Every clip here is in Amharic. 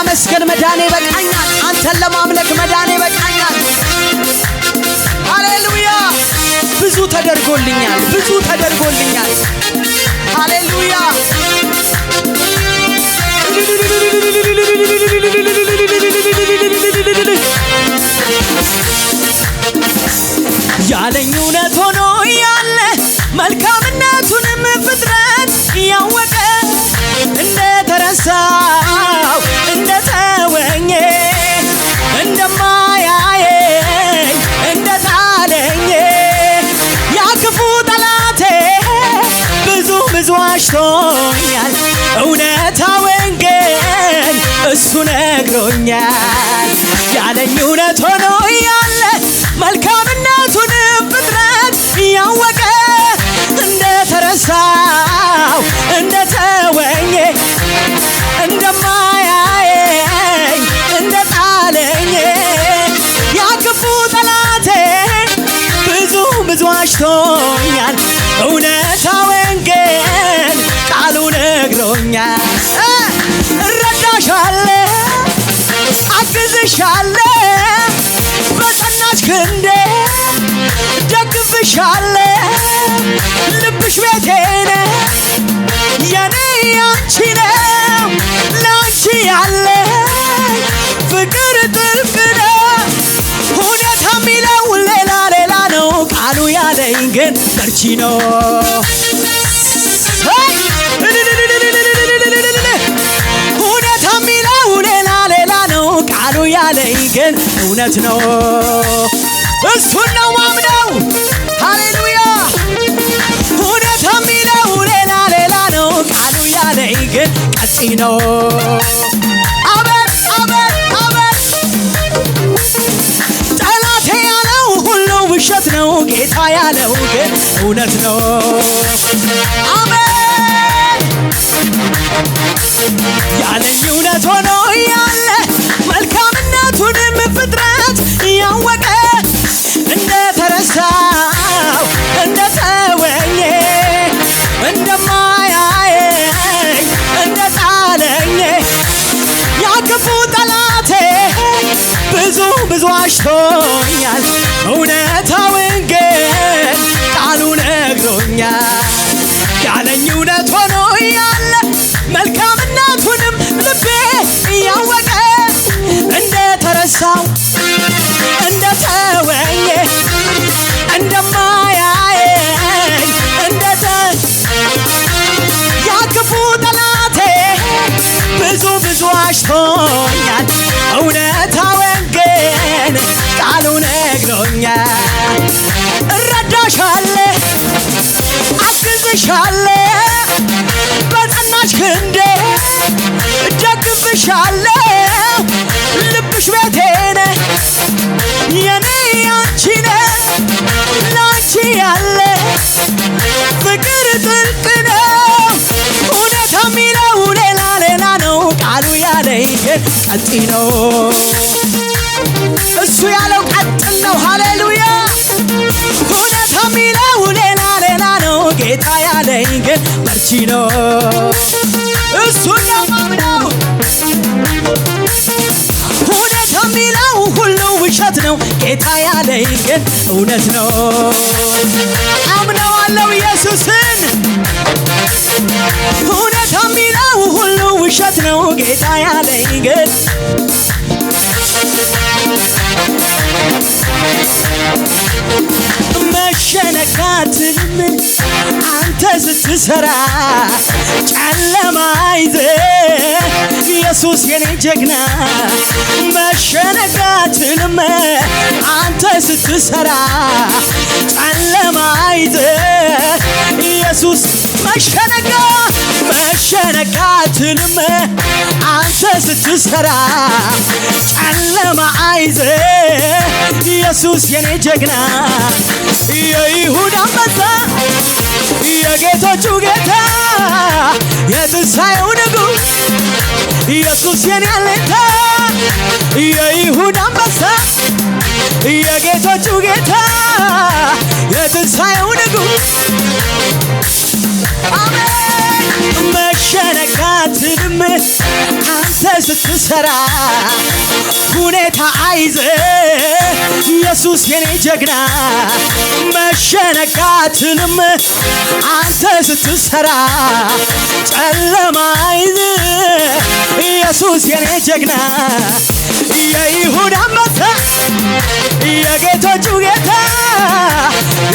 ለማመስገን መዳኔ በቃኛል አንተን ለማምለክ መዳኔ በቃኛል ሃሌሉያ ብዙ ተደርጎልኛል ሃሌሉያ ያለኝ እውነት ሆኖ ያለ መልካምነቱንም ፍጥረት ያወቀ እንደተረሳው እንደተወኝ እንደማያየኝ እንደጣለኝ ያክፉ ጠላቴ ብዙ አሽቶኛል እውነታውን ግን እሱ ነግሮኛል ያለኝ እውነት ሆኖ ያለ መልካምነቱን ፍጥረት ያወቀ እንደተረሳው እንደተወኝ እንደማያየኝ እንደጣለኝ ያክፉ ጠላቴ ብዙ አሽቶኛል እውነታውን ግን ቃሉ ነግሮኛል እረዳሻለሁ አግዝሻለሁ በጸናች ክንዴ ደግፍሻለሁ ልብሽ ቤቴ ነው የኔ ያንቺ ነው ላንቺ ያለ ፍቅር ጥልቅ ነው ሁኔታ የሚለው ሌላ ነው ቃሉ ያለኝ ግን በርቺ ነው ሁኔታ የሚለው ሌላ ነው ቃሉ ያለኝ ግን እውነት ነው እሱን ነው ማምነው ሃሌሉያ ሁኔታ የሚለው ሌላ ነው ቃሉ ያለኝ ግን ቀጥይ ነው አቤት ጠላቴ ያለው ሁሉ ውሸት ነው ጌታ ያለው ግን እውነት ነው አሜን ያለኝ እውነት ሆኖ ያለ መልካምነቱንም ፍጥረት ያወቀ እንደተረሳው እንደተወኝ እንደማያየኝ እንደጣለኝ ያክፉ ጠላቴ ብዙ አሽቶኛል እውነታውን ግን ቃሉ ነግሮኛል ያለኝ እውነት ሆኖ ያለ መልካምነቱንም ልቤ ያወቀ እንደተረሳው እንደተወኝ እንደማያየኝ ያክፉ ጠላቴ ብዙ አሽቶኛል እውነታውን ግን ቃሉ ነግሮኛል እረዳሻለሁ አግዝሻለሁ በጸናች ክንዴ ደግፍሻለሁ ልብሽ ቤቴ ነው የኔ ያንቺ ነው ላንቺ ያለ ፍቅር ጥልቅ ነው እውነታ የሚለው ሌላ ነው ቃሉ ያለኝ ግን ቀጥይ ነው እሱ ያለው ቀጥል ነው ሃሌሉያ እውነታ የሚለው ሌላ ነው ጌታ ያለኝ ግን በርቺ ነው እሱ ነው ማምነው ሁኔታ የሚለው ሁሉ ውሸት ነው ጌታ ያለኝ ግን እውነት ነው አምነዋለሁ ኢየሱስን ሁኔታ የሚለው ሁሉ ውሸት ነው ጌታ ያለኝ ግን መሸነጋትንም አንተ ስትሰራ ጨለማ ይዘህ ኢየሱስ የኔ ጀግና መሸነጋትንም አንተ ስትሰራ ጨለማ ይዘህ ኢየሱስ መሸነጋትንም አንተ ስትሰራ ጨለማ ይዘህ ኢየሱስ የኔ ጀግና የይሁዳ አንበሳ የጌቶቹ ጌታ የትንሣኤው ንጉሥ ኢየሱስ የኔ አለኝታ የይሁዳ አንበሳ የጌቶቹ ጌታ የትንሣኤው ንጉሥ አሜን መሸነጋትንም አንተ ስትሰራ ሁኔታ አይዘ ኢየሱስ የኔ ጀግና መሸነጋትንም አንተ ስትሰራ ጨለማ አይዘ ኢየሱስ የኔ ጀግና የይሁዳ አንበሳ የጌቶቹ ጌታ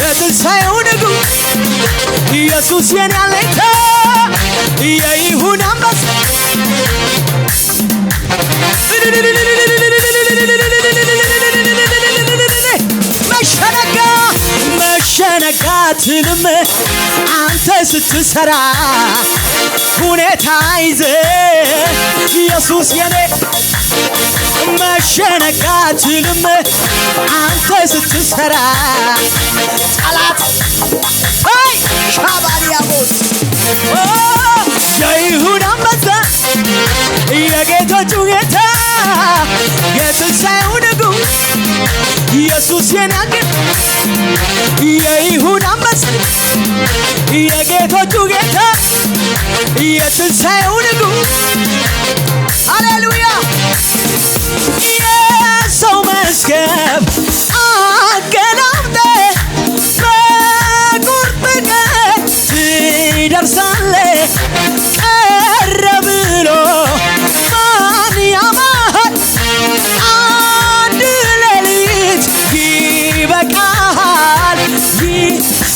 የትንሣኤው ንጉሥ ኢየሱስ የኔ አለኝታ የይሁዳ አንበሳ መሸነጋትንም አንተ ስትሰራ ሁኔታ ይዘ ኢየሱስ የኔ መሸነጋትንም አንተ ስትሰራ ጠላት አይ ሻባሪያቦስ የይሁዳ አንበሳ የጌቶቹ ጌታ የትንሣኤው ንጉሥ ኢየሱስ የኔ የይሁዳ አንበሳ የጌቶቹ ጌታ የትንሣኤው ንጉሥ ሃሌሉያ የሰው መዝገብ አገላብጠ በቁርጥ ቀን ትደርሳለህ ቀረ ብሎ ማን ያማሃል አንድ ሌሊት ይበቃሃል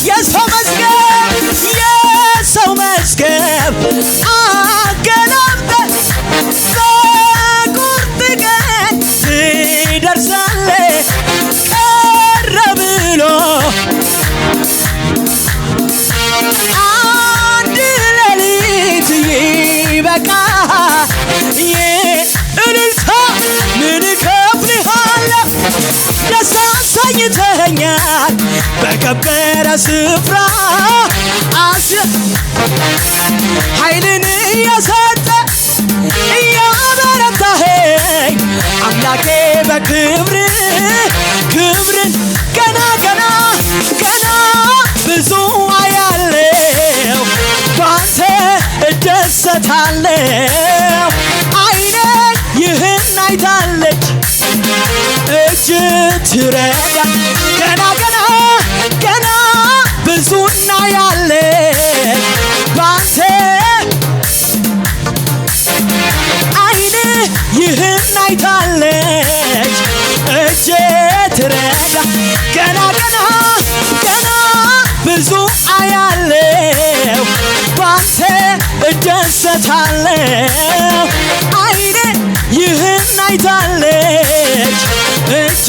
የሰው መዝገብ አገላብጠ በቁርጥ ቀን ትደርሳለህ ቀረ ብሎ አንድ ሌሊት ይበቃሃል እልልታ ምን እከፍልሃለሁ ደስ አሰኝተኸኛል በከበረ ስፍራ ኃይልን እየሰጠ እያበረታኸኝ አምላኬ በክብር ክብርን ገና ብዙ አያለው ባንተ እደሰታለው አይኔ ይህን አይታለች እጅ ትረዳ ገና ብዙ እናያለን ባንተ አይኔ ይህን አይታለች እጅ ትረዳ ገና ብዙ አያለው ባንተ እደሰታለው አይኔ ይህን አይታለች እጄ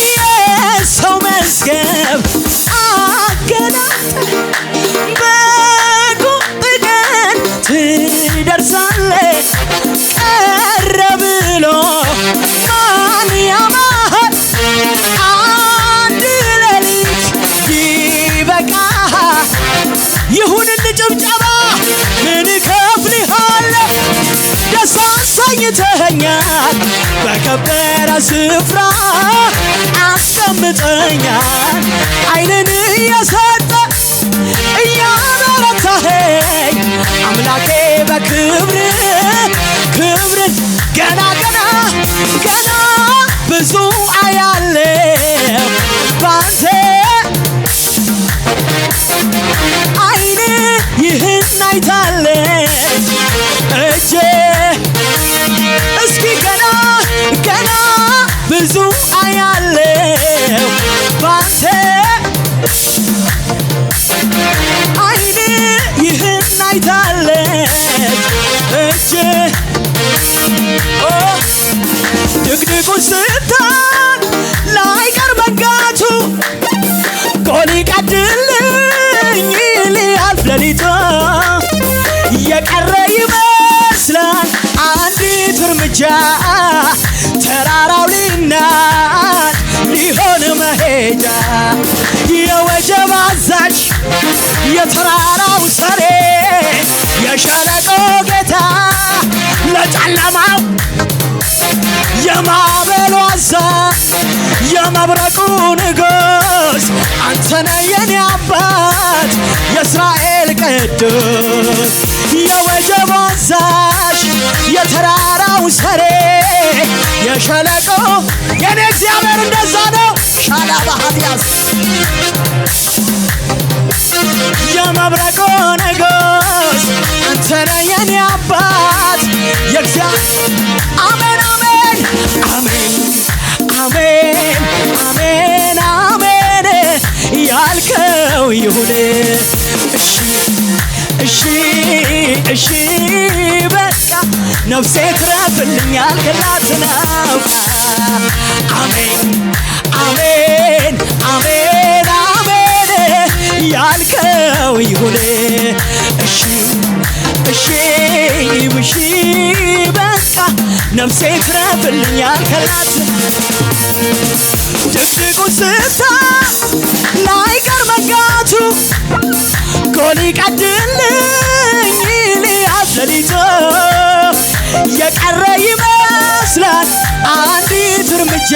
የሰው መዝገብ አገላብጠህ በቁርጥ ቀን ትደርሳለህ ቀረ ብሎ ማን ያማሃል አንድ ሌሊት ይበቃሃል ይሁንን ጭብጨባ ምን እከፍልሃለሁ ደስ አሰኝተኸኛል በከበረ ስፍራ አስቀምጠኛል አይንን እየሰጠ እያበረታኸኝ አምላኬ በክብር ክብርን ገና ብዙ አያለው ባንተ አይኔ ይህን አይታለች እጄ እስኪ ገና ብዙ አያለው ባንተ አይኔ ይህን አይታለች እጄ ድቅድቁን ስታን ላይቀር መንጋቱ ጎል ይቀድልኝ ሊያልፍ ሌሊቱ የቀረ ይመስላል አንዲት እርምጃ ተራራው ሊናድ ሊሆን መሄጃ የወጀብ አዛዥ የተራራው ሰሬ የሸለቆ ጌታ ለጨለማው የማዕበሉ አዛዥ የመብረቁ ንጉሥ አንተነ የኔ አባት የእስራኤል ቅዱስ የወጀቡ አዛዥ የተራራው ሰሬ የሸለቆ የኔ እግዚአብሔር እንደዛ ነው። ሻላ ባህትያስ የመብረቁ ንጉሥ አንተነ የኔ አባት የእግዚአብሔር አሜን አሜን አሜን አሜን አሜን አሜን ያልከው ይሁን። እሺ እሺ እሺ በቃ ነፍሴ ትረፍልኛል ክላትን አውቃ አሜን አሜን አሜን አሜን ያልከው ይሁን። እሺ እሺ እሺ በቃ ነፍሴ ትረፍልኛል ክላትን ድቅድቁ ስፍታ ላይቀር መጋቱ ጎል ይቀድልኝ ሊያስለሊቶ የቀረ ይመስላል አንዲት እርምጃ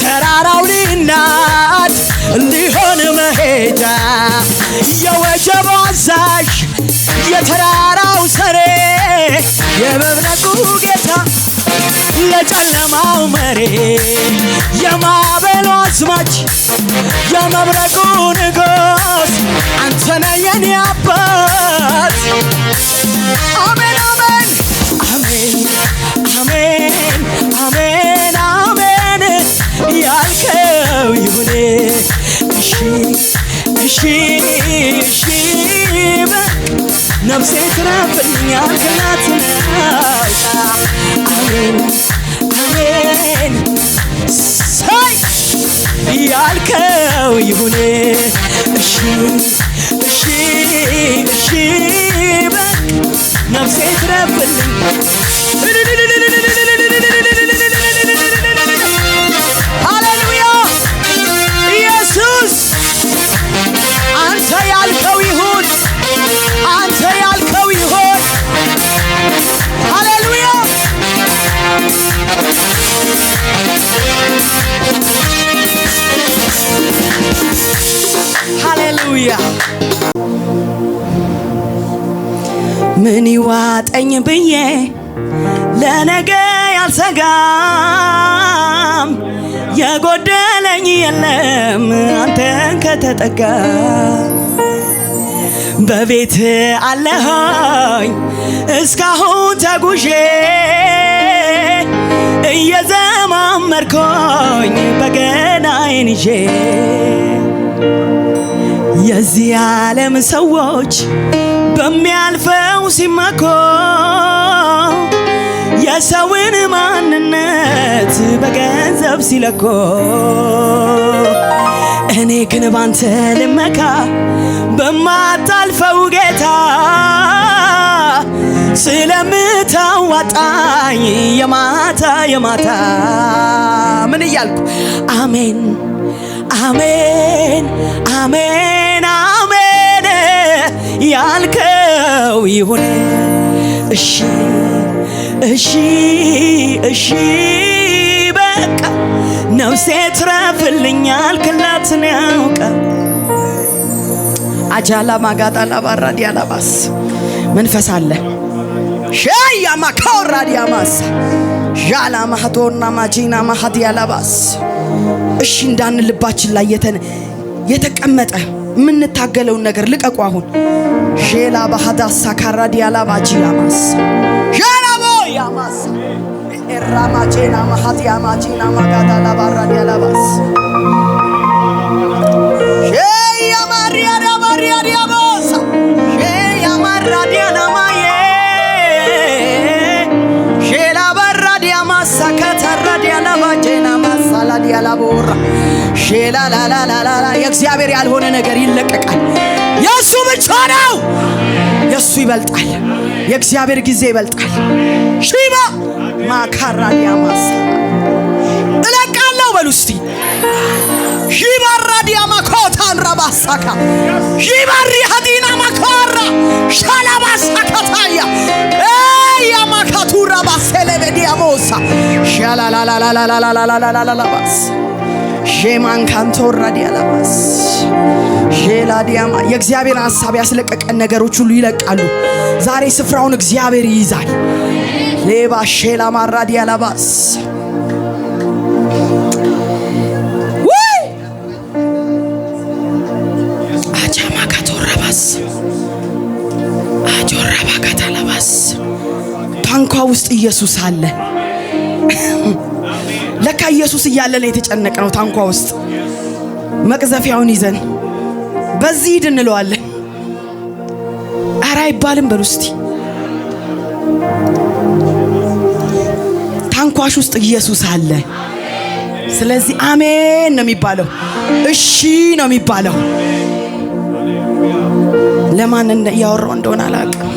ተራራው ሊናድ ሊሆን መሄጃ የወጀቡ አዛዥ የተራራው ሰሬ የመብረቁ ጌታ ለጨለማው መሪ የማዕበሉ አዝማች የመብረቁ ንጉሥ አንተነ የኔ አባት አሜን አሜን አሜን አሜን አሜን አሜን ያልከው ይሁን። እሺ እሺ እሺ በቃ ነፍሴ ትረፍልኛል ክላትን አውቃ አሜን አሜን ሳይ ያልከው ይሁን። እሺ እሺ እሺ በቃ ነፍሴ ትረፍልኝ ሃሌሉያ ኢየሱስ አንተ ያልከው ይሁን አንተ ያልከው ይሁን ሃሌሉያ ሃሌሉያ ምን ይዋጠኝ ብዬ ለነገ ያልሰጋም የጎደለኝ የለም አንተን ከተጠጋ በቤት አለኸኝ እስካሁን ተጉዤ እየዘማመርኩኝ በገናዬን ይዤ የዚህ ዓለም ሰዎች በሚያልፈው ሲመኩ የሰውን ማንነት በገንዘብ ሲለኩ እኔ ግን ባንተ ልመካ በማታልፈው ጌታ ስለምታዋጣኝ የማታ የማታ ምን እያልኩ አሜን አሜን አሜን አሜን ያልከው ይሁን። እሺ እሺ እሺ በቃ ነፍሴ ትረፍልኛል ክላትን ያውቃ አጃላ ማጋጣላ ባራዲያላባስ መንፈስ አለ ሻያ ማካራዲያማስ ጃላ ማህቶና ማጂና ማህዲያላባስ እሺ እንዳን ልባችን ላይ የተቀመጠ የምንታገለውን ነገር ልቀቁ። አሁን ሼላ ባህዳስ ሳካራዲያላ ባጂያማስ ሻላ ቦያማስ ኤራማቼና ማህዲያማጂና ማጋጣላ ባራዲያላባስ ሼያ ማሪያዳ ማሪያዲያባስ ሼያ ማራዲያና ማዬ ሼላ ባራዲያማስ ሳካታራዲያላ ባጄና ማሳላዲያላ ቦራ ሼላ ላላላላ የእግዚአብሔር ያልሆነ ነገር ይለቀቃል። የሱ ብቻ ነው። የሱ ይበልጣል። የእግዚአብሔር ጊዜ ይበልጣል። ሺባ ማካራዲያማስ እለቃለሁ በሉ እስቲ ሺባራዲያ ማኮታን ራባሳካ ሺባሪ ሀዲና ማኮራ ሻላባሳካታያ ያ ማካቱራ ባሰለበዲያሞ ሞሳ ሻላላላላላላላላላላላባስ ሼማን ካንቶራ ዲያላባስ ሼላዲያማ የእግዚአብሔር ሐሳብ ያስለቀቀን ነገሮች ሁሉ ይለቃሉ። ዛሬ ስፍራውን እግዚአብሔር ይይዛል። ሌባ ሼላ ማራ ዲያላባስ ወይ አጃማ ካቶራባስ አጆራባ ካታላባስ ታንኳ ውስጥ ኢየሱስ አለ። ለካ ኢየሱስ እያለ ነው የተጨነቀው። ታንኳ ውስጥ መቅዘፊያውን ይዘን በዚህ ሂድ እንለዋለን። ኧረ አይባልም በሉ እስቲ። ታንኳሽ ውስጥ ኢየሱስ አለ። ስለዚህ አሜን ነው የሚባለው፣ እሺ ነው የሚባለው። ለማን ያወራው እንደሆነ አላውቅም።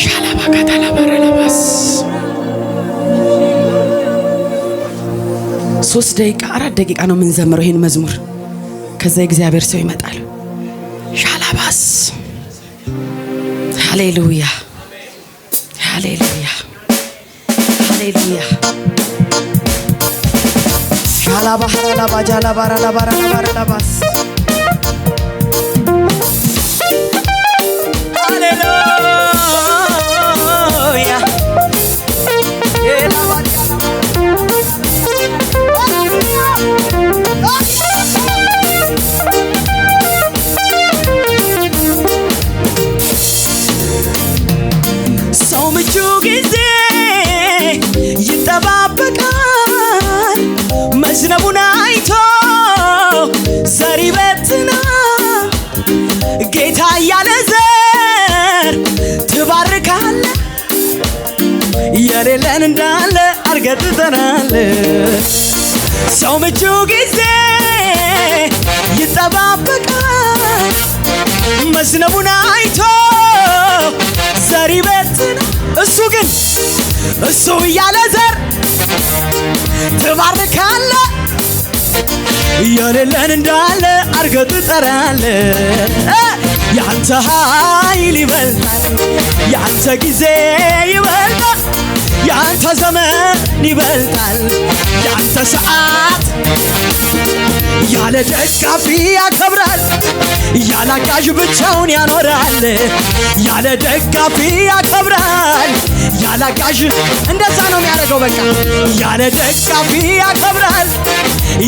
ሻላባ ካታላባራላባስ 3 ደቂቃ 4 ደቂቃ ነው የምንዘምረው ይሄን መዝሙር። ከዛ እግዚአብሔር ሰው ይመጣል። ሻላባስ ሃሌሉያ ሃሌሉያ ሃሌሉያ ሻላባ ሃላባ ጃላባራላባራላባራላባስ ሃሌሉያ ሰው ምቹ ጊዜ ይጠባበቃል። መዝነቡን አይቶ ዘር ይበትናል። ጌታ እያለ ዘር ትባርካለ። የሌለን እንዳለ አርገህ ትዘራለህ። ሰው ምቹ ጊዜ ይጠባበቃል። መዝነቡን አይቶ ዘር ይበትናል። እሱ እያለ ዘር ትባርካለ። የሌለን እንዳለ አርገህ ትጠራለህ። ያንተ ኃይል ይበልጣል፣ ያንተ ጊዜ ይበልጣል፣ ያንተ ዘመን ይበልጣል፣ ያንተ ሰዓት። ያለ ደጋፊ ያከብራል፣ ያለ አጋዥ ብቻውን ያኖራል። ያለ ደጋፊ ያከብራል፣ ያለ አጋዥ እንደዛ ነው የሚያደርገው። በቃ ያለ ደጋፊ ያከብራል፣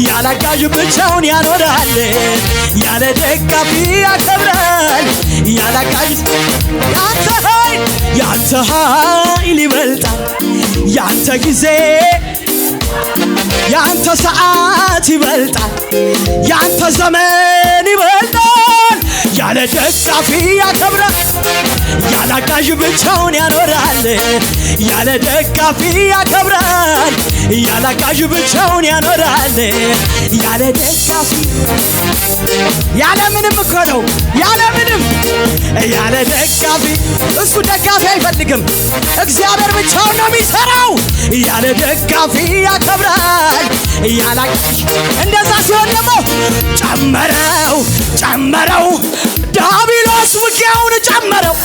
ያለ አጋዥ ብቻውን ያኖራል። ያለ ደጋፊ ያከብራል፣ ያለ አጋዥ ያንተ ኃይል ይበልጣል፣ ያንተ ጊዜ ያንተ ሰዓት ይበልጣል፣ ያንተ ዘመን ይበልጣል። ያለ ደጋፊ ያከብራል፣ ያለ አጋዥ ብቻውን ያኖራል። ያለ ደጋፊ ያከብራል፣ ያለ አጋዥ ብቻውን ያኖራል። ያለ ደጋፊ ያለ ምንም እኮ ነው፣ ያለ ምንም ያለ ደጋፊ። እሱ ደጋፊ አይፈልግም፣ እግዚአብሔር ብቻውን ነው የሚሰራው። ያለ ደጋፊ ያከብራል፣ ያለ አጋዥ እንደዛ ሲሆን ደግሞ ጨመረው ዲያብሎስ ውጊያውን ጨመረው።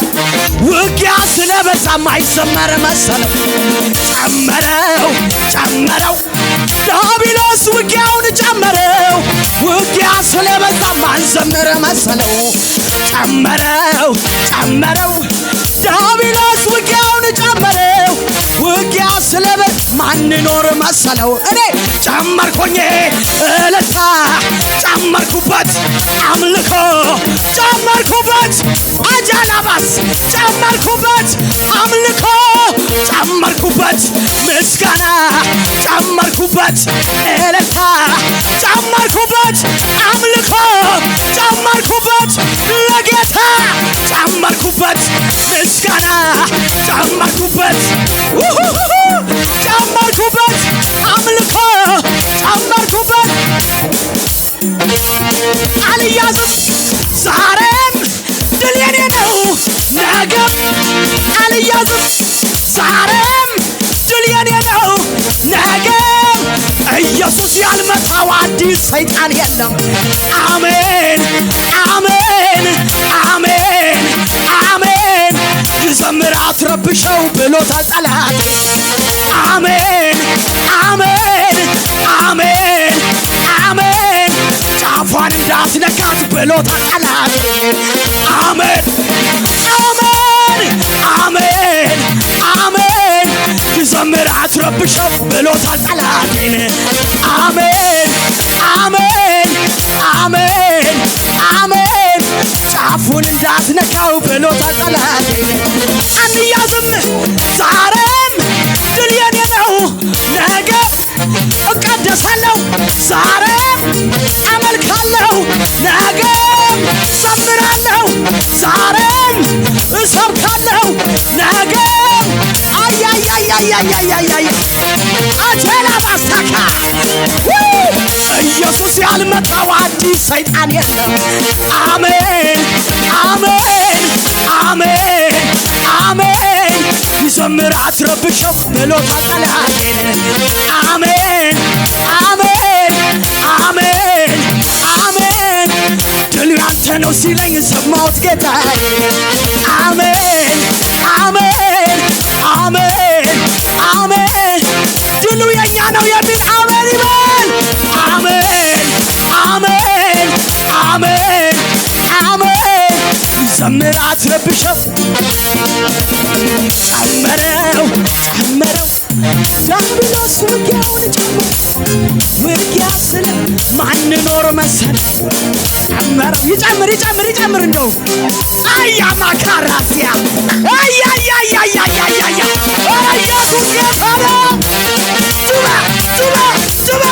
ውጊያ ስለበዛ ማይዘመር መሰለው። ጨመረው ዲያብሎስ ውጊያውን ጨመረው። ውጊያ ስለበዛ ማንዘምር መሰለው። ጨመረው ዲያብሎስ ውጊያውን ጨመረው። ውጊያ ስለበዛ ማንኖር መሰለው። እኔ ጨመርኩኝ እልልታ፣ ጨመርኩበት አምልኮ፣ ጨመርኩበት አጃላባስ፣ ጨመርኩበት አምልኮ፣ ጨመርኩበት ምስጋና፣ ጨመርኩበት እልልታ፣ ጨመርኩበት አምልኮ፣ ጨመርኩበት ለጌታ፣ ጨመርኩበት ምስጋና፣ ጨመርኩበት ጨመርኩበት አምልኮ፣ ጨመርኩበት አልያዝም። ዛሬም ድል የኔ ነው፣ ነገም አልያዝም። ዛሬም ድል የኔ ነው፣ ነገም ኢየሱስ ያልመታው አዲስ ሰይጣን የለም። አሜን አሜን አሜን አሜን ዘምር አትረብሸው ብሎታል ጠላቴ። አሜን አሜን አሜን አሜን ጫፏን እንዳትነካት ብሎታል ጠላቴ። አሜን አሜን አሜን አሜን ዘምር አትረብሸው ብሎታል ጠላቴን። አሜን አሜን አሜን አሜን ጫፉን እንዳትነካው ብሎታል ጠላቴን። አንያዝም ዛሬም ድል የኔ ነው፣ ነገ እቀደሳለሁ፣ ዛሬም አመልካለሁ፣ ነገም ዘምራለሁ፣ ዛሬም እሰብካለሁ፣ ነገም አያያያያያያያ አቴላ ባስታካ ኢየሱስ ያልመታው አዲስ ሰይጣን የለም። አሜን አሜን አሜን አሜን ይዘምር አትረብሸው ብሎታል ጠላቴን። አሜን አሜን አሜን አሜን ድሉ ያንተ ነው ሲለኝ ሰማሁት ጌታዬ። አሜን አሜን አሜን አሜን ድሉ የኛ ነው የሚል አሜን ይበል። አሜን አሜን አሜን አሜን ዘምር አትረብሸው ጨመረው ጨመረው ዲያብሎስ ውጊያውን ጨመረው። ውጊያ ስለ ማን ኖር መሰለ ጨመረው ይጨምር ይጨምር ይጨምር እንደው አያማካራሲያ አያያያያያያያ ኢየሱስ ጌታ ነው። ጩባ ጩባ ጩባ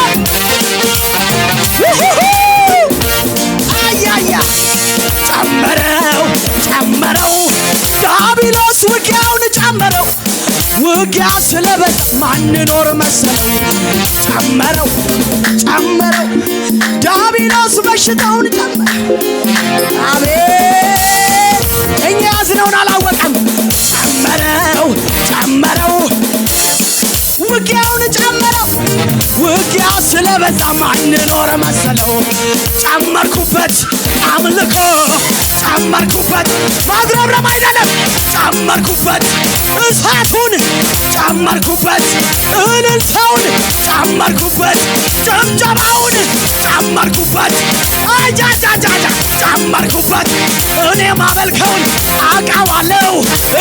አያያ ጨመረው ጨመረው ዲያብሎስ ውጊያውን ጨመረው። ውጊያ ስለበዛ ማን ኖር መሰለው ጨመረው ጨመረው ዲያብሎስ በሽታውን ጨመረው። አሜን እኛ ያዝነውን አላወቀም። ጨመረው ጨመረው ውጊያውን ጨመረው። ውጊያ ስለበዛ ማን ኖር መሰለው ጨመርኩበት አምልኮ ጨመርኩበት ማጉረምረም አይደለም ጨመርኩበት እሳቱን ጨመርኩበት እልልታውን ጨመርኩበት ጭብጨባውን ጨመርኩበት አጃጃጃጃ ጨመርኩበት እኔ ማመልከውን አውቃዋለሁ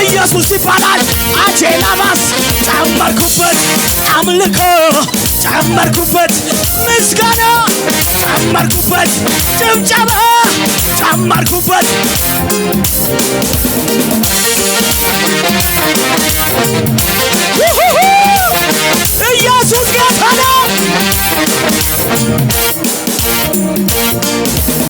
ኢየሱስ ይባላል። አቼላባስ ጨመርኩበት አምልኮ ጨመርኩበት ምስጋና ጨመርኩበት ጭብጨባ ጨመርኩበት